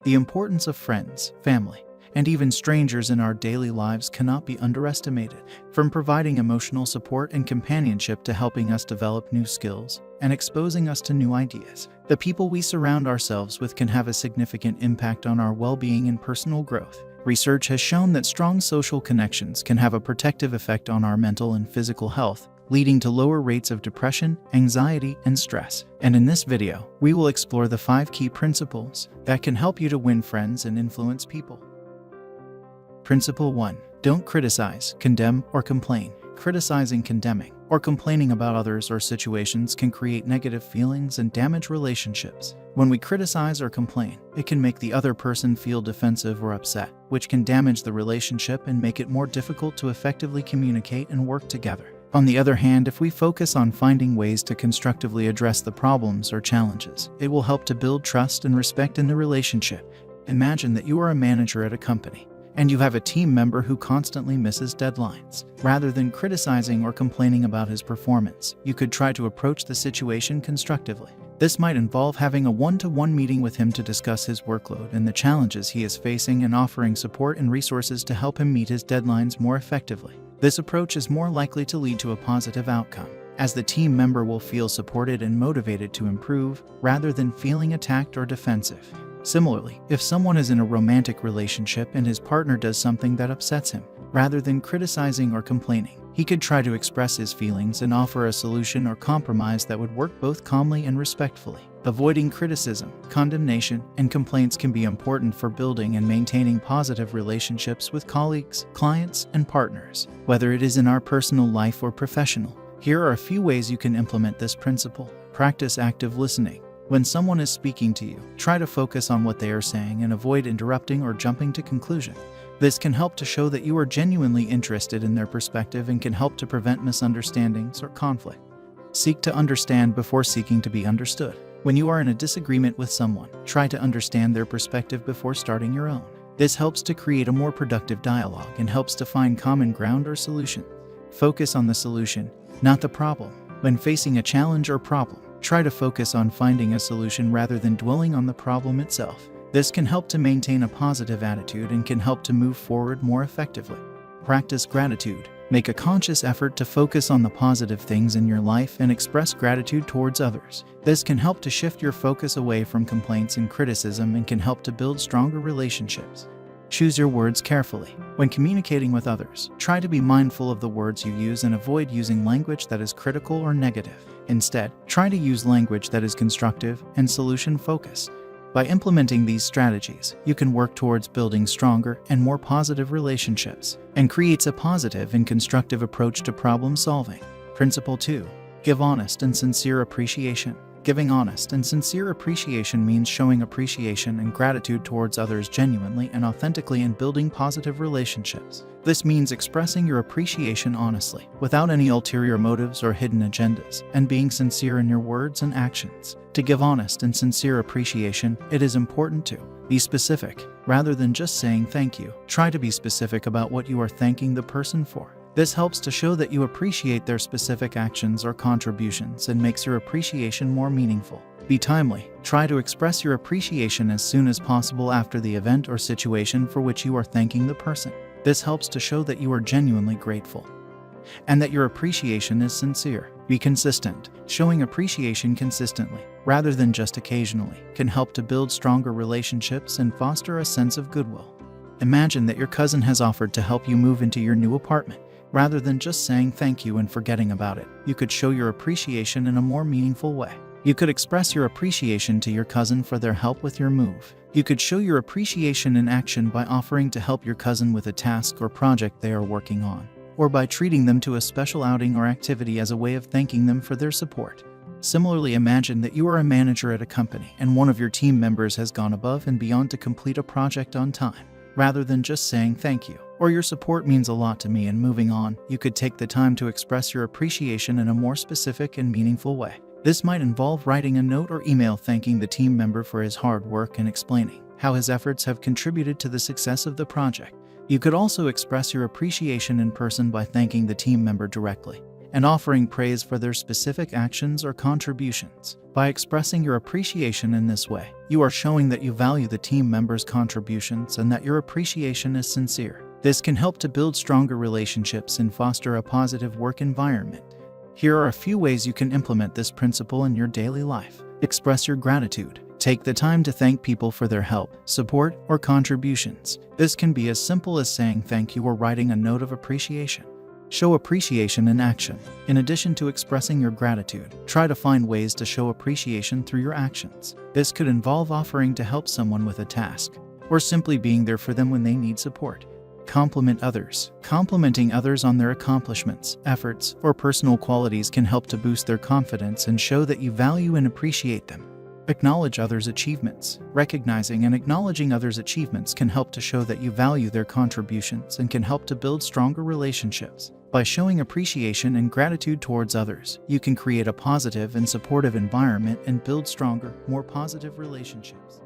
The importance of friends, family, and even strangers in our daily lives cannot be underestimated. From providing emotional support and companionship to helping us develop new skills and exposing us to new ideas, the people we surround ourselves with can have a significant impact on our well-being and personal growth. Research has shown that strong social connections can have a protective effect on our mental and physical health, leading to lower rates of depression, anxiety, and stress. And in this video, we will explore the 5 key principles that can help you to win friends and influence people. Principle 1. Don't criticize, condemn, or complain. Criticizing, condemning, or complaining about others or situations can create negative feelings and damage relationships. When we criticize or complain, it can make the other person feel defensive or upset, which can damage the relationship and make it more difficult to effectively communicate and work together. On the other hand, if we focus on finding ways to constructively address the problems or challenges, it will help to build trust and respect in the relationship. Imagine that you are a manager at a company, and you have a team member who constantly misses deadlines. Rather than criticizing or complaining about his performance, you could try to approach the situation constructively. This might involve having a one-to-one meeting with him to discuss his workload and the challenges he is facing and offering support and resources to help him meet his deadlines more effectively. This approach is more likely to lead to a positive outcome, as the team member will feel supported and motivated to improve, rather than feeling attacked or defensive. Similarly, if someone is in a romantic relationship and his partner does something that upsets him, rather than criticizing or complaining, he could try to express his feelings and offer a solution or compromise that would work both calmly and respectfully. Avoiding criticism, condemnation, and complaints can be important for building and maintaining positive relationships with colleagues, clients, and partners, whether it is in our personal life or professional. Here are a few ways you can implement this principle. Practice active listening. When someone is speaking to you, try to focus on what they are saying and avoid interrupting or jumping to conclusions. This can help to show that you are genuinely interested in their perspective and can help to prevent misunderstandings or conflict. Seek to understand before seeking to be understood. When you are in a disagreement with someone, try to understand their perspective before starting your own. This helps to create a more productive dialogue and helps to find common ground or solution. Focus on the solution, not the problem. When facing a challenge or problem, try to focus on finding a solution rather than dwelling on the problem itself. This can help to maintain a positive attitude and can help to move forward more effectively. Practice gratitude. Make a conscious effort to focus on the positive things in your life and express gratitude towards others. This can help to shift your focus away from complaints and criticism and can help to build stronger relationships. Choose your words carefully. When communicating with others, try to be mindful of the words you use and avoid using language that is critical or negative. Instead, try to use language that is constructive and solution-focused. By implementing these strategies, you can work towards building stronger and more positive relationships and creates a positive and constructive approach to problem solving. Principle 2. Give honest and sincere appreciation. Giving honest and sincere appreciation means showing appreciation and gratitude towards others genuinely and authentically and building positive relationships. This means expressing your appreciation honestly, without any ulterior motives or hidden agendas, and being sincere in your words and actions. To give honest and sincere appreciation, it is important to be specific. Rather than just saying thank you, try to be specific about what you are thanking the person for. This helps to show that you appreciate their specific actions or contributions and makes your appreciation more meaningful. Be timely. Try to express your appreciation as soon as possible after the event or situation for which you are thanking the person. This helps to show that you are genuinely grateful and that your appreciation is sincere. Be consistent. Showing appreciation consistently, rather than just occasionally, can help to build stronger relationships and foster a sense of goodwill. Imagine that your cousin has offered to help you move into your new apartment. Rather than just saying thank you and forgetting about it, you could show your appreciation in a more meaningful way. You could express your appreciation to your cousin for their help with your move. You could show your appreciation in action by offering to help your cousin with a task or project they are working on, or by treating them to a special outing or activity as a way of thanking them for their support. Similarly, imagine that you are a manager at a company and one of your team members has gone above and beyond to complete a project on time. Rather than just saying thank you, or your support means a lot to me and moving on, you could take the time to express your appreciation in a more specific and meaningful way. This might involve writing a note or email thanking the team member for his hard work and explaining how his efforts have contributed to the success of the project. You could also express your appreciation in person by thanking the team member directly and offering praise for their specific actions or contributions. By expressing your appreciation in this way, you are showing that you value the team members' contributions and that your appreciation is sincere. This can help to build stronger relationships and foster a positive work environment. Here are a few ways you can implement this principle in your daily life. Express your gratitude. Take the time to thank people for their help, support, or contributions. This can be as simple as saying thank you or writing a note of appreciation. Show appreciation in action. In addition to expressing your gratitude, try to find ways to show appreciation through your actions. This could involve offering to help someone with a task, or simply being there for them when they need support. Compliment others. Complimenting others on their accomplishments, efforts, or personal qualities can help to boost their confidence and show that you value and appreciate them. Acknowledge others' achievements. Recognizing and acknowledging others' achievements can help to show that you value their contributions and can help to build stronger relationships. By showing appreciation and gratitude towards others, you can create a positive and supportive environment and build stronger, more positive relationships.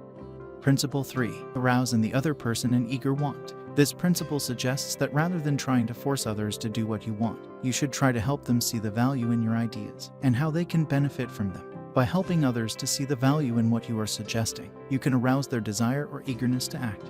Principle 3. Arouse in the other person an eager want. This principle suggests that rather than trying to force others to do what you want, you should try to help them see the value in your ideas and how they can benefit from them. By helping others to see the value in what you are suggesting, you can arouse their desire or eagerness to act.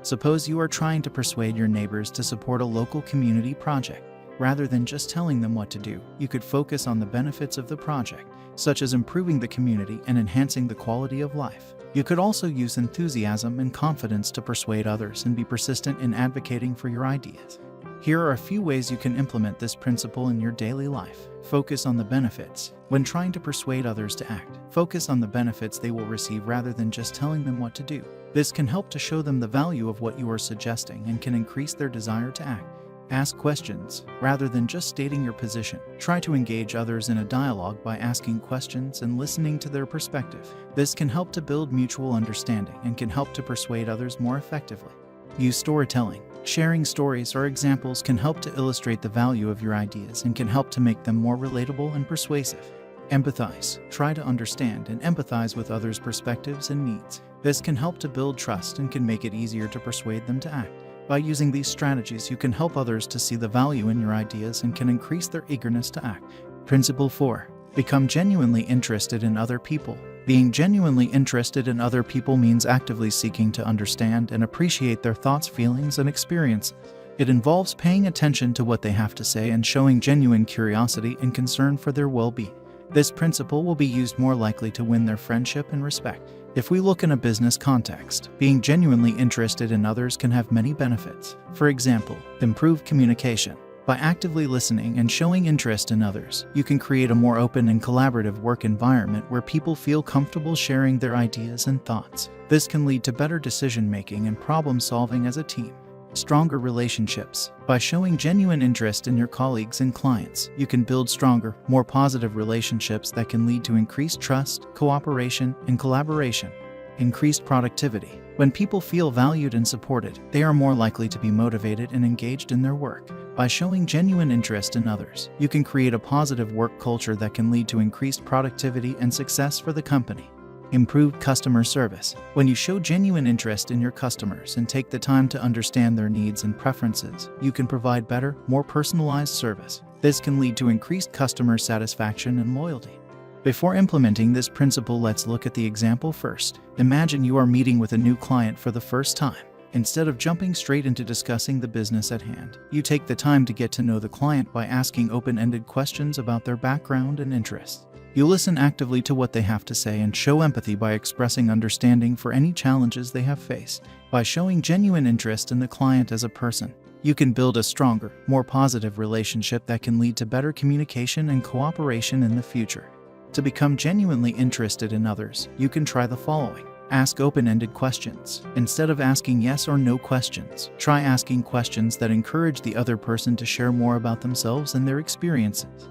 Suppose you are trying to persuade your neighbors to support a local community project. Rather than just telling them what to do, you could focus on the benefits of the project, such as improving the community and enhancing the quality of life. You could also use enthusiasm and confidence to persuade others and be persistent in advocating for your ideas. Here are a few ways you can implement this principle in your daily life. Focus on the benefits. When trying to persuade others to act, focus on the benefits they will receive rather than just telling them what to do. This can help to show them the value of what you are suggesting and can increase their desire to act. Ask questions. Rather than just stating your position, try to engage others in a dialogue by asking questions and listening to their perspective. This can help to build mutual understanding and can help to persuade others more effectively. Use storytelling. Sharing stories or examples can help to illustrate the value of your ideas and can help to make them more relatable and persuasive. Empathize. Try to understand and empathize with others' perspectives and needs. This can help to build trust and can make it easier to persuade them to act. By using these strategies, you can help others to see the value in your ideas and can increase their eagerness to act. Principle 4. Become genuinely interested in other people. Being genuinely interested in other people means actively seeking to understand and appreciate their thoughts, feelings, and experiences. It involves paying attention to what they have to say and showing genuine curiosity and concern for their well-being. This principle will be used more likely to win their friendship and respect. If we look in a business context, being genuinely interested in others can have many benefits. For example, improved communication. By actively listening and showing interest in others, you can create a more open and collaborative work environment where people feel comfortable sharing their ideas and thoughts. This can lead to better decision-making and problem-solving as a team. Stronger relationships. By showing genuine interest in your colleagues and clients, you can build stronger, more positive relationships that can lead to increased trust, cooperation, and collaboration. Increased productivity. When people feel valued and supported, they are more likely to be motivated and engaged in their work. By showing genuine interest in others, you can create a positive work culture that can lead to increased productivity and success for the company. Improved customer service. When you show genuine interest in your customers and take the time to understand their needs and preferences, you can provide better, more personalized service. This can lead to increased customer satisfaction and loyalty. Before implementing this principle, let's look at the example first. Imagine you are meeting with a new client for the first time. Instead of jumping straight into discussing the business at hand, you take the time to get to know the client by asking open-ended questions about their background and interests. You listen actively to what they have to say and show empathy by expressing understanding for any challenges they have faced. By showing genuine interest in the client as a person, you can build a stronger, more positive relationship that can lead to better communication and cooperation in the future. To become genuinely interested in others, you can try the following. Ask open-ended questions. Instead of asking yes or no questions, try asking questions that encourage the other person to share more about themselves and their experiences.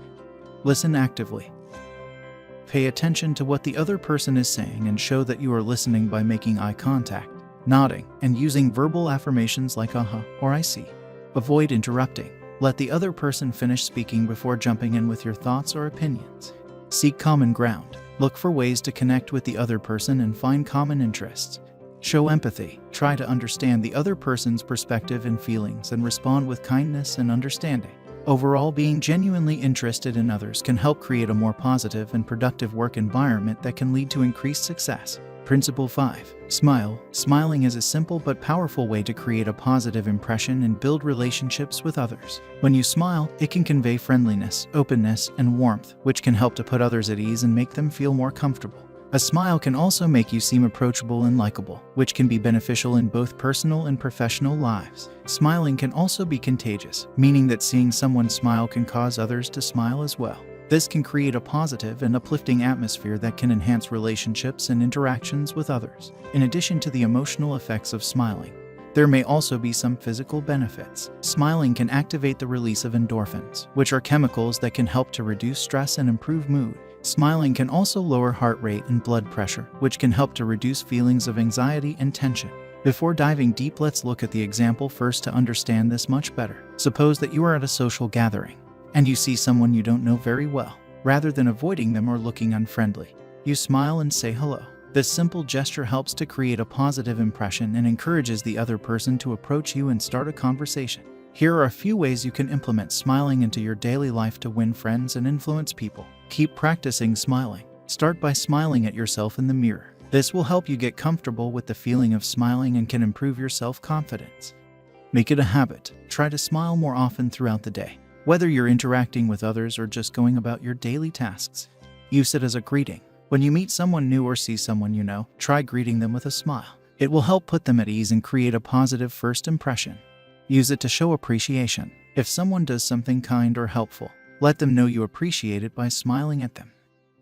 Listen actively. Pay attention to what the other person is saying and show that you are listening by making eye contact, nodding, and using verbal affirmations like "uh-huh" or "I see." Avoid interrupting. Let the other person finish speaking before jumping in with your thoughts or opinions. Seek common ground. Look for ways to connect with the other person and find common interests. Show empathy. Try to understand the other person's perspective and feelings and respond with kindness and understanding. Overall, being genuinely interested in others can help create a more positive and productive work environment that can lead to increased success. Principle 5. Smile. Smiling is a simple but powerful way to create a positive impression and build relationships with others. When you smile, it can convey friendliness, openness, and warmth, which can help to put others at ease and make them feel more comfortable. A smile can also make you seem approachable and likable, which can be beneficial in both personal and professional lives. Smiling can also be contagious, meaning that seeing someone smile can cause others to smile as well. This can create a positive and uplifting atmosphere that can enhance relationships and interactions with others. In addition to the emotional effects of smiling, there may also be some physical benefits. Smiling can activate the release of endorphins, which are chemicals that can help to reduce stress and improve mood. Smiling can also lower heart rate and blood pressure, which can help to reduce feelings of anxiety and tension. Before diving deep, let's look at the example first to understand this much better. Suppose that you are at a social gathering, and you see someone you don't know very well. Rather than avoiding them or looking unfriendly, you smile and say hello. This simple gesture helps to create a positive impression and encourages the other person to approach you and start a conversation. Here are a few ways you can implement smiling into your daily life to win friends and influence people. Keep practicing smiling. Start by smiling at yourself in the mirror. This will help you get comfortable with the feeling of smiling and can improve your self-confidence. Make it a habit. Try to smile more often throughout the day, whether you're interacting with others or just going about your daily tasks. Use it as a greeting. When you meet someone new or see someone you know, try greeting them with a smile. It will help put them at ease and create a positive first impression. Use it to show appreciation. If someone does something kind or helpful, let them know you appreciate it by smiling at them.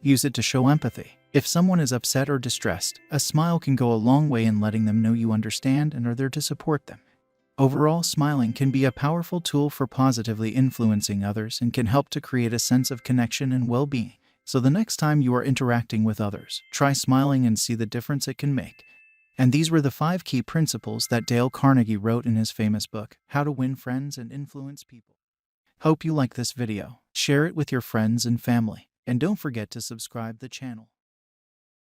Use it to show empathy. If someone is upset or distressed, a smile can go a long way in letting them know you understand and are there to support them. Overall, smiling can be a powerful tool for positively influencing others and can help to create a sense of connection and well-being. So the next time you are interacting with others, try smiling and see the difference it can make. And these were the 5 key principles that Dale Carnegie wrote in his famous book, How to Win Friends and Influence People. Hope you like this video. Share it with your friends and family. And don't forget to subscribe the channel.